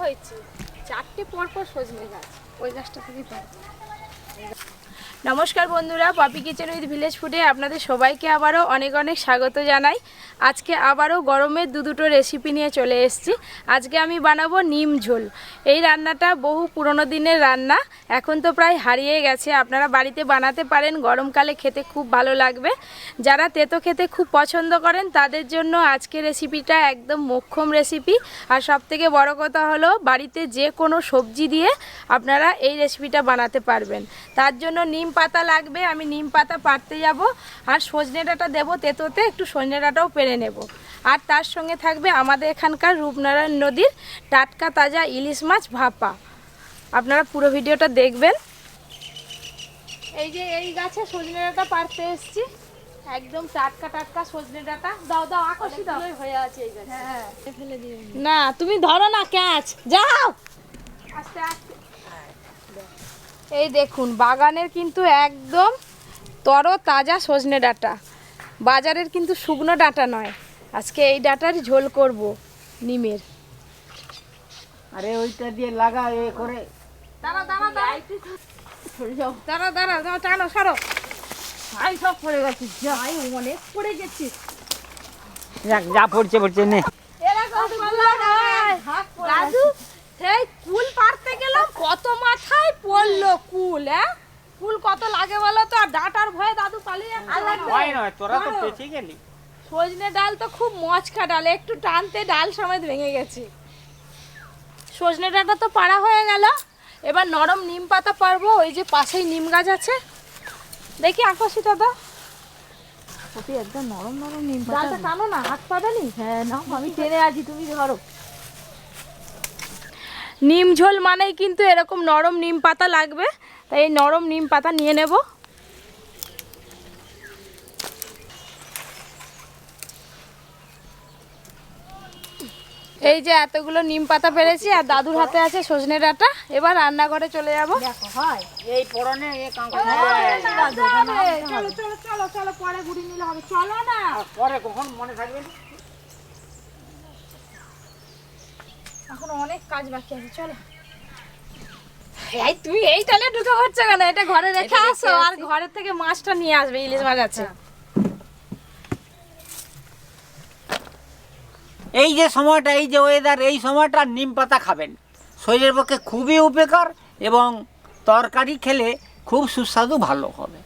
হয়েছে, 4টে পরপর সজনে গাছ, ওই গাছটা থেকেই পাই। নমস্কার বন্ধুরা, পপি কিচেন উইথ ভিলেজ ফুডে আপনাদের সবাইকে আবারও অনেক অনেক স্বাগত জানাই। আজকে আবারও গরমের দুটো রেসিপি নিয়ে চলে এসেছি। আজকে আমি বানাবো নিম ঝোল। এই রান্নাটা বহু পুরনো দিনের রান্না, এখন তো প্রায় হারিয়ে গেছে। আপনারা বাড়িতে বানাতে পারেন, গরমকালে খেতে খুব ভালো লাগবে। যারা তেতো খেতে খুব পছন্দ করেন তাদের জন্য আজকে রেসিপিটা একদম মোক্ষম রেসিপি। আর সবথেকে বড় কথা হলো, বাড়িতে যে কোনো সবজি দিয়ে আপনারা এই রেসিপিটা বানাতে পারবেন। তার জন্য নিম পাতা লাগবে, আমি নিম পাতা পাড়তে যাব। আর সজনে ডাঁটা দেবো তেতোতে, একটু সজনে ডাঁটাও পেরে নেব। আর তার সঙ্গে থাকবে আমাদের এখানকার রূপনারায়ণ নদীর টাটকা তাজা ইলিশ মাছ ভাপা। আপনারা পুরো ভিডিওটা দেখবেন। এই যে এই গাছে সজনে ডাঁটা পাড়তে এসেছি, একদম টাটকা টাটকা সজনে ডাঁটা। দাও দাও, আকর্ষি দাও, হয়ে আছে এই গাছে। হ্যাঁ, ফেলে দিও না, তুমি ধরো না, ক্যাচ যাও আস্তে আস্তে। এই দেখুন, বাগানের কিন্তু একদম তরতাজা সজনে ডাঁটা, বাজারের কিন্তু শুকনো ডাঁটা নয়। আজকে এই ডাঁটার ঝোল করব নিমের। আরে ওইটা দিয়ে লাগা এ করে। দাঁড়া দাঁড়া দাঁড়া দাঁড়া দাঁড়া দাঁড়া, টানো সরো। আই সব পড়ে গেছে, যাই অনেক পড়ে গেছি। যাক যা পড়ছে পড়ছে নে। দাদু, সেই কুল পারতে গেলাম, কত মাথায় পড়লো কুল। কুল কত লাগে বলো তো, আর ডাঁটার ভয়ে দাদু পালিয়ে ভয় নয়, তোরা তো পেঁচে গেলি। সজনে ডাল তো খুব মচকা ডাল, একটু টানতে ডাল সমেত ভেঙে গেছে। সজনে ডাঁটা তো পাড়া হয়ে গেল, এবার নরম নিম পাতা পারবো। ওই যে পাশেই নিম গাছ আছে, দেখি আকর্ষি দাদা। একদম নরম নরম নিম ডালটা টানো না, হাত পাবেনি। হ্যাঁ না, আমি টেনে আছি, তুমি ধরো। নিম ঝোল মানেই কিন্তু এরকম নরম নিম পাতা লাগবে, তাই এই নরম নিম পাতা নিয়ে নেব। এই যে এতগুলো নিম পাতা পেরেছি, আর দাদুর হাতে আছে সজনে ডাঁটা। এবার রান্নাঘরে চলে যাব। এই পরনে এ কাঁকড়া চলো চলো চলো চলো, পরে ঘুরি নিলে হবে, চলো না। পরে কখন মনে থাকবে? এখন অনেক কাজ বাকি আছে, চলো। এই তুমি এই টালে ঢুকে পড়ছো কেন? এটা ঘরে রেখে আসো, আর ঘরের থেকে মাছটা নিয়ে আসবে, ইলিশ মাছ আছে। এই যে সময়টা, এই যে ওয়েদার, এই সময়টা নিম পাতা খাবেন, শরীরের পক্ষে খুবই উপকার এবং তরকারি খেলে খুব সুস্বাদু ভালো হবে।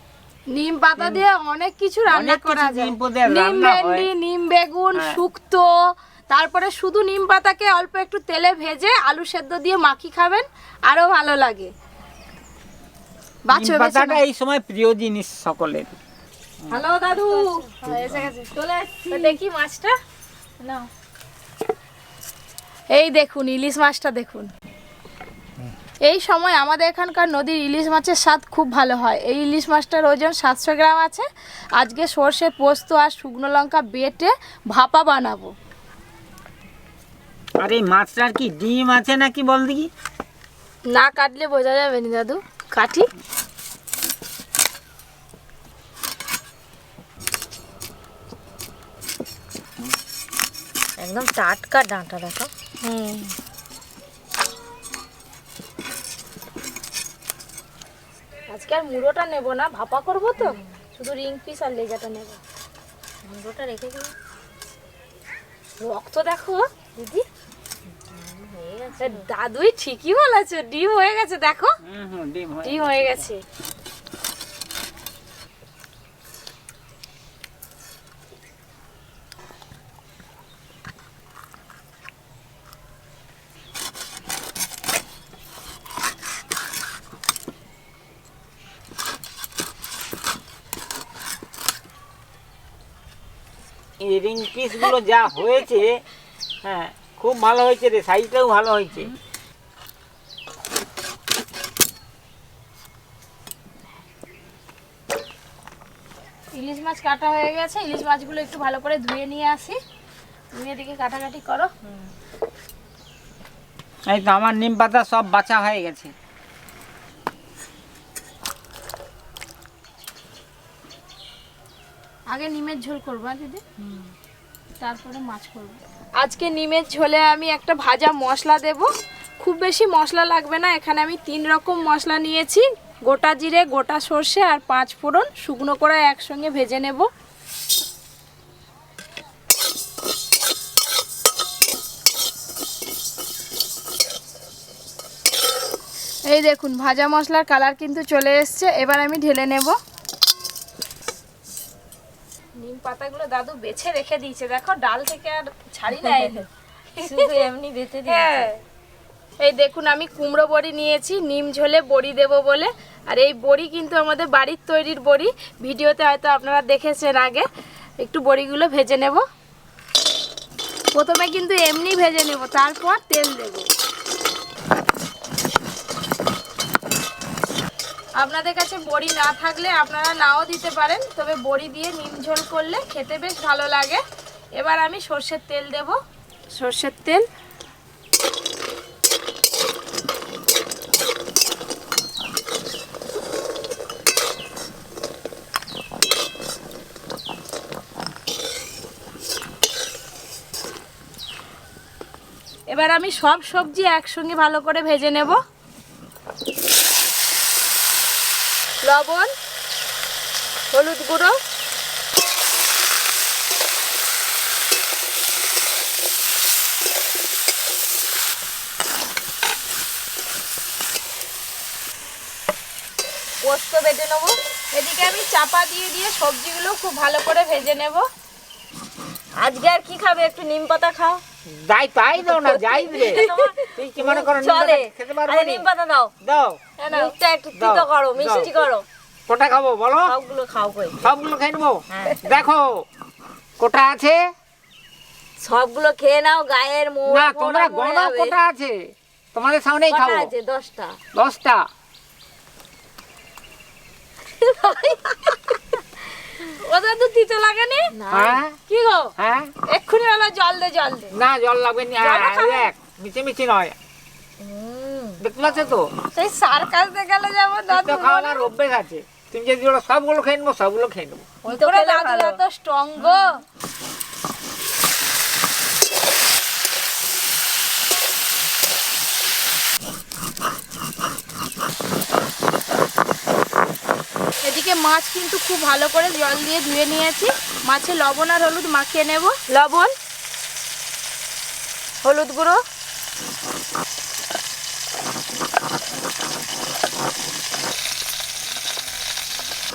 নিম পাতা দিয়ে অনেক কিছু রান্না করা যায়, নিম ভেন্ডি, নিম বেগুন, শুক্তো। তারপরে শুধু নিম পাতাকে অল্প একটু তেলে ভেজে আলু সেদ্ধ দিয়ে মাখি খাবেন, আরো ভালো লাগে। নিম পাতাটা এই সময় প্রিয় জিনিস সকলের। হ্যালো দাদু, এসে গেছে, চলে আসছি। দেখি মাছটা নাও। এই দেখুন ইলিশ মাছটা দেখুন। এই সময় আমাদের এখানকার নদীর ইলিশ মাছের স্বাদ খুব ভালো হয়। এই ইলিশ মাছটার ওজন 700 গ্রাম আছে। আজকে সর্ষে পোস্ত আর শুকনো লঙ্কা বেটে ভাপা বানাবো। আর এই মাছটার কি ডিম আছে নাকি বল দেখি? না কাটলে বোঝা যাবে না দাদু, কাটি। একদম টাটকা ডাঁটা দেখো। আজকে আর মুড়োটা নেব না, ভাপা করব তো, শুধু রিং পিস আর লেজাটা নেব। মুড়োটা রেখে দিই। রক্ত দেখো দিদি, দাদুই ঠিকই বলেছে, ডিম হয়ে গেছে দেখো, ডিম হয়ে গেছে। রিং পিস গুলো যা হয়েছে, হ্যাঁ খুব ভালো হয়েছে রে, সাইজটাও ভালো হয়েছে। ইলিশ মাছ কাটা হয়ে গেছে, ইলিশ মাছগুলো একটু ভালো করে ধুয়ে নিয়ে আসি। তুমি এদিকে কাটাকাটি করো। এই তো আমার নিম পাতা সব বাছা হয়ে গেছে। আগে নিমের ঝোল করব দিদি, তারপরে মাছ করব। আজকে নিমের ঝোলে আমি একটা ভাজা মশলা দেব, খুব বেশি মশলা লাগবে না, এখানে আমি 3 রকম মশলা নিয়েছি। গোটা জিরে, গোটা সর্ষে আর 5 ফোড়ন শুকনো করে একসঙ্গে ভেজে নেব। এই দেখুন ভাজা মশলার কালার কিন্তু চলে এসছে, এবার আমি ঢেলে নেব। নিম পাতাগুলো দাদু বেছে রেখে দিয়েছে, দেখো ডাল থেকে আর ছাড়ি নাই। শুধু এমনি বেঁচে দিয়েছে। হ্যাঁ, এই দেখুন আমি কুমড়ো বড়ি নিয়েছি নিম ঝোলে বড়ি দেব বলে। আর এই বড়ি কিন্তু আমাদের বাড়ির তৈরির বড়ি, ভিডিওতে হয়তো আপনারা দেখেছেন আগে। একটু বড়িগুলো ভেজে নেব। প্রথমে কিন্তু এমনি ভেজে নেব, তারপর তেল দেব। আপনাদের কাছে বড়ি না থাকলে আপনারা নাও দিতে পারেন, তবে বড়ি দিয়ে নিম ঝোল করলে খেতে বেশ ভালো লাগে। এবার আমি সর্ষের তেল দেব। সর্ষের তেল, এবার আমি সব সবজি একসঙ্গে ভালো করে ভেজে নেব। লবণ, হলুদ গুঁড়ো, পোস্ত বেটে নেব। এদিকে আমি চাপা দিয়ে দিয়ে সবজিগুলো খুব ভালো করে ভেজে নেব। আজকে আর কি খাবে? একটু নিম পাতা খাও। যাই তাই দাও না, যাই রে। তুই কি মনে করো নিম পাতা চলে, খেতে পারবো আরে না? নিম পাতা দাও। দাও। মুখটা একটু তিতো করো, মিষ্টি করো। কোটা খাবো বলো? সবগুলো খাও কই। সবগুলো খেয়ে নেবো। হ্যাঁ। দেখো কোটা আছে সবগুলো খেয়ে নাও, গায়ের মোড় না, তোমরা গণো কোটা আছে, তোমাদের সামনেই খাবো। আছে 10টা। 10টা। ওদের তো তিতো লাগে নি? হ্যাঁ কি গো, হ্যাঁ, এক্ষুনি হলো জল দে জল দে। না জল লাগবে না। জলও খাবে? দেখ মিচি মিচি নয়, দেখতে পাচ্ছ তো? সেই সার্কাস দেখালে যাবো দাদু। তো খাওয়ানোর অভ্যেস আছে। তুমি যদি ওরা সবগুলো খেয়ে নেবো, সবগুলো খেয়ে নেবো। ওই করে দাদু এত স্ট্রং গো। এদিকে মাছ কিন্তু খুব ভালো করে জল দিয়ে ধুয়ে নিয়েছি। মাছে লবণ আর হলুদ মাখিয়ে নেব। লবণ, হলুদ গুঁড়ো,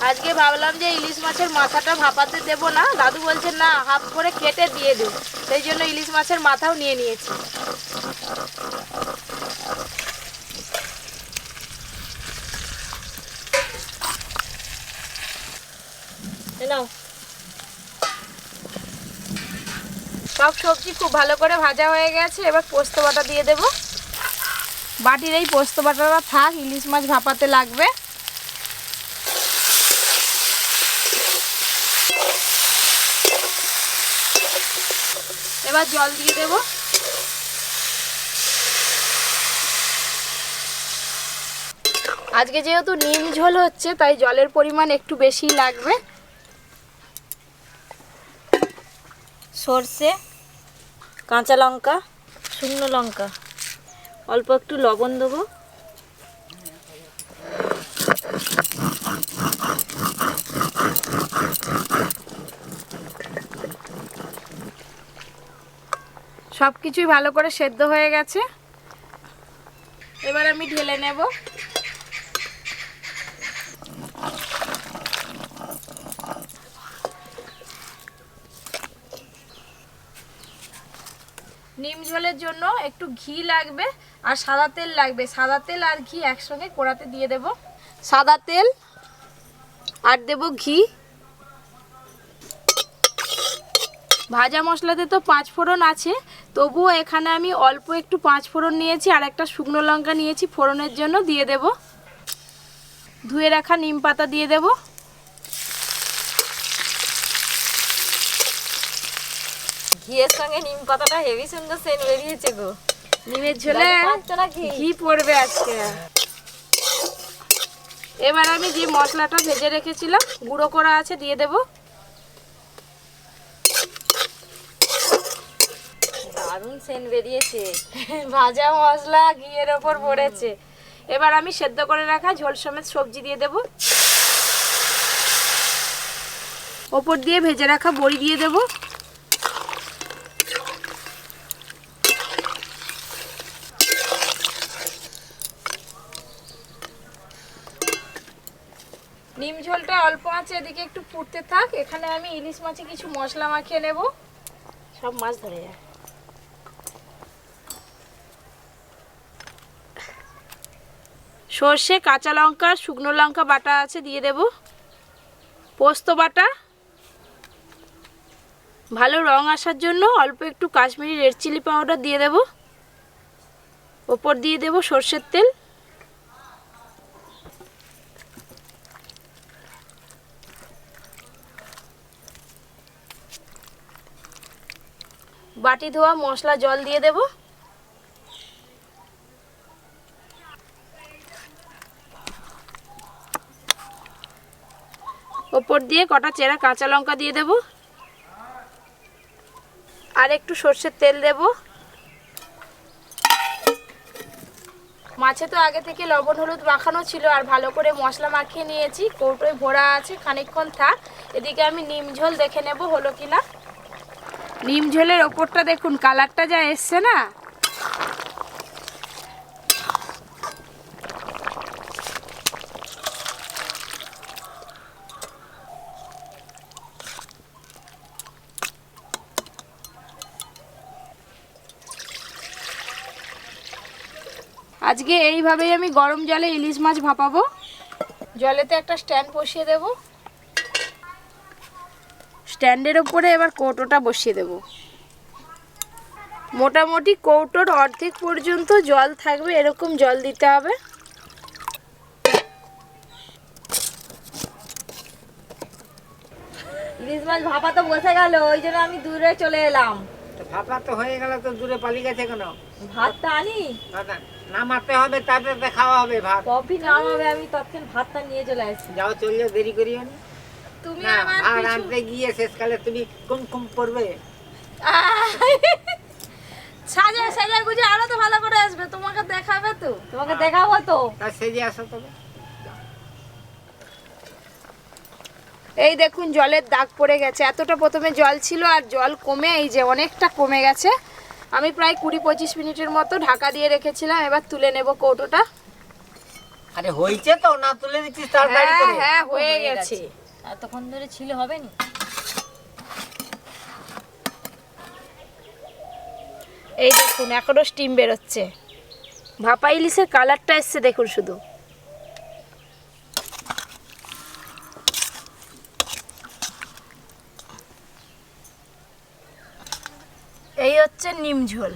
আজকে ভাবলাম যে ইলিশ মাছের মাথাটা ভাপাতে দেব না, দাদু বলছে না হাফ করে কেটে দিয়ে দেব, সেই জন্য ইলিশ মাছের মাথাও নিয়ে নিয়েছি। নাও, সব সবজি খুব ভালো করে ভাজা হয়ে গেছে, এবার পোস্ত বাটা দিয়ে দেব। বাটির এই পোস্ত বাটাটা থাক, ইলিশ মাছ ভাপাতে লাগবে। এবার জল দিয়ে দেব। আজকে যেহেতু নিম ঝোল হচ্ছে, তাই জলের পরিমাণ একটু বেশি লাগবে। সর্ষে, কাঁচা লঙ্কা, শুকনো লঙ্কা, অল্প একটু লবণ দেবো। সব কিছুই ভালো করে সেদ্ধ হয়ে গেছে, এবার আমি ঢেলে নেব। নিম ঝোলের জন্য একটু ঘি লাগবে আর সাদা তেল লাগবে। সাদা তেল আর ঘি একসঙ্গে কড়াতে দিয়ে দেব। সাদা তেল আর দেব ঘি। ভাজা মশলাতে তো 5 ফোড়ন আছে, তবুও এখানে আমি অল্প একটু 5 ফোড়ন নিয়েছি আর একটা শুকনো লঙ্কা নিয়েছি ফোড়নের জন্য, দিয়ে দেব। ধুয়ে রাখা নিম পাতা দিয়ে দেব। ঘিয়ের সঙ্গে নিম পাতাটা হেভি সুন্দর সেন্ট বেরিয়েছে গো। নিমের ঝোলে ঘি পড়বে আজকে। এবার আমি যে মশলাটা ভেজে রেখেছিলাম গুঁড়ো করা আছে দিয়ে দেব। দারুণ সেন্ট বেরিয়েছে। ভাজা মশলা ঘিয়ের ওপর পড়েছে। এবার আমি সেদ্ধ করে রাখা ঝোল সমেত সবজি দিয়ে দেব, ওপর দিয়ে ভেজে রাখা বড়ি দিয়ে দেব, নিম ঝোলটা অল্প আছে, এদিকে একটু ফুটতে থাক। এখানে আমি ইলিশ মাছে কিছু মশলা মাখিয়ে নেব। সব মাছ ধরে যায়। সর্ষে, কাঁচা লঙ্কা, শুকনো লঙ্কা বাটা আছে দিয়ে দেব, পোস্ত বাটা, ভালো রং আসার জন্য অল্প একটু কাশ্মীরি রেড চিলি পাউডার দিয়ে দেব, ওপর দিয়ে দেব সর্ষের তেল, বাটি ধোয়া মশলা জল দিয়ে দেব, ওপর দিয়ে কটা চেরা কাঁচা লঙ্কা দিয়ে দেব, আর একটু সর্ষের তেল দেব। মাছে তো আগে থেকে লবণ হলুদ মাখানো ছিল, আর ভালো করে মশলা মাখিয়ে নিয়েছি, কৌটোয় ভরা আছে, খানিকক্ষণ থাক। এদিকে আমি নিম ঝোল দেখে নেব হলো কিনা। নিম ঝোলের ওপরটা দেখুন কালারটা যা এসছে না, আজকে এইভাবেই আমি গরম জলে ইলিশ মাছ ভাপাবো। জলেতে একটা স্ট্যান্ড বসিয়ে দেব, স্ট্যান্ডের ওপরে এবার কৌটোটা বসিয়ে দেব। মোটামুটি কৌটোর অর্ধেক পর্যন্ত জল থাকবে, এরকম জল দিতে হবে। ইলিশ মাছ ভাপা তো বসে গেল, ওই জন্য আমি দূরে চলে এলাম। ভাপা তো হয়ে গেল, তো দূরে পালিয়ে গেছে কেন? ভাতটা আনি, নামাতে হবে, তারপরে খাওয়া হবে ভাত। কফি নামাবে, আমি তৎক্ষণ ভাতটা নিয়ে চলে আসছি। যাও, চল যাও, দেরি করিও না। তুমি না, আমার ভাত পিছু আনতে গিয়ে শেষকালে তুমি কুম করবে। সাজা সাজা গুজে আরো তো ভালো করে আসবে, তোমাকে দেখাবে তো। তোমাকে দেখাবো তো। তা সেজে আসো তবে। এই দেখুন জলের দাগ পড়ে গেছে, এতটা প্রথমে জল ছিল, আর জল কমে এই যে অনেকটা কমে গেছে। আমি প্রায় 20-25 মিনিটের মতো ঢাকা দিয়ে রেখেছিলাম। এবার তুলে নেব কৌটোটা। আরে হয়েছে তো, না তুলে দিচ্ছিস তাড়াতাড়ি হ্যাঁ করে? হ্যাঁ হয়ে গেছে। এতক্ষণ ধরে ছিল হবে না। এই দেখুন এখনো স্টিম বেরোচ্ছে। ভাপা ইলিশের কালারটা এসছে দেখুন শুধু। এই হচ্ছে নিম ঝোল।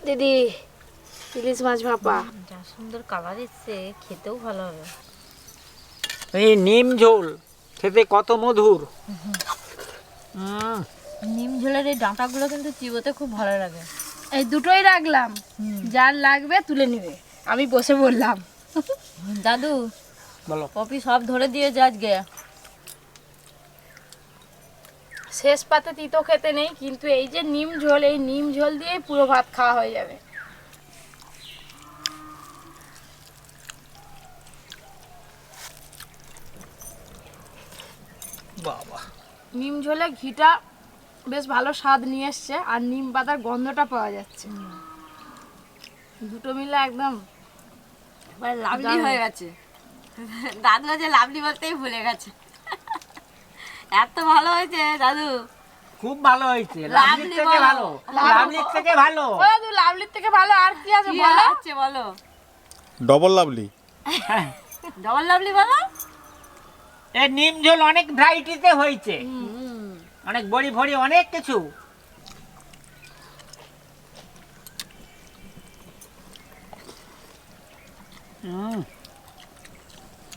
দিদি ইলিশ মাছ ভাপা যা সুন্দর কালার এসছে, খেতেও ভালো হবে। এই নিম ঝোল খেতে কত মধুর। নিম ঝোলের এই ডাঁটাগুলো কিন্তু চিবোতে খুব ভালো লাগে। এই দুটোই রাখলাম, যার লাগবে তুলে নেবে। আমি বসে বললাম। দাদু বলো। পপি সব ধরে দিয়েছে আজকে। শেষ পাতে তিতো খেতে নেই, কিন্তু এই যে নিম ঝোল, এই নিম ঝোল দিয়ে পুরো ভাত খাওয়া হয়ে যাবে। বাবা, নিম ঝোলে ঘিটা বেশ ভালো স্বাদ নিয়ে এসছে, আর নিম পাতার গন্ধটা পাওয়া যাচ্ছে। দুটো মিলে একদম লাভলি হয়ে গেছে। দাদু আজ লাভলি বলতেই ভুলে গেছে। এত ভালো হয়েছে দাদু। খুব ভালো হয়েছে। লাভলির থেকে ভালো, লাভলির থেকে ভালো। ও দাদু লাভলির থেকে ভালো আর কি আছে কি বলো? আছে বলো? Double lovely. ডবল লাভলি বলো। এই নিম ঝোল অনেক ভ্যারাইটিতে হয়েছে, অনেক বড়ি ভড়ি অনেক কিছু।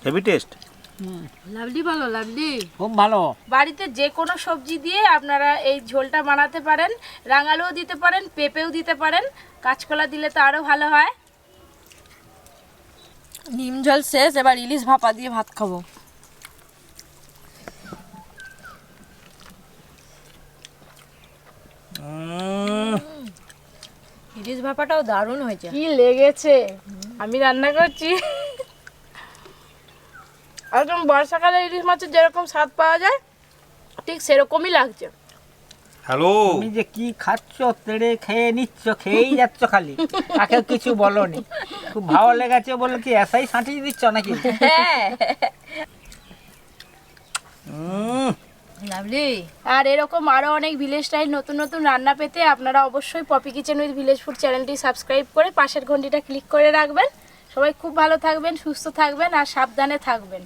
Heavy taste. লাভলি বলো, লাভলি। খুব ভালো। বাড়িতে যে কোনো সবজি দিয়ে আপনারা এই ঝোলটা বানাতে পারেন, রাঙালুও দিতে পারেন, পেঁপেও দিতে পারেন, কাঁচকলা দিলে তো আরও ভালো হয়। নিম ঝোল শেষ, এবার ইলিশ ভাপা দিয়ে ভাত খাবো। ইলিশ ভাপাটাও দারুণ হয়েছে। কি লেগেছে, আমি রান্না করছি। একদম বর্ষাকালে ইলিশ মাছের যেরকম স্বাদ পাওয়া যায় ঠিক সেরকমই লাগছে। হ্যালো, তুমি যে কি খাচ্ছ, তেড়ে খেয়ে নিচ্ছ, খেয়েই যাচ্ছ খালি, তাকে কিছু বলনি। খুব ভালো লেগেছে বলে কি এসাই সাঁটিয়ে দিচ্ছ নাকি? লাভলি। আর এরকম আরও অনেক ভিলেজ স্টাইল নতুন নতুন রান্না পেতে আপনারা অবশ্যই Poppy kitchen with village food চ্যানেলটি সাবস্ক্রাইব করে পাশের ঘন্টিটা ক্লিক করে রাখবেন। সবাই খুব ভালো থাকবেন, সুস্থ থাকবেন আর সাবধানে থাকবেন।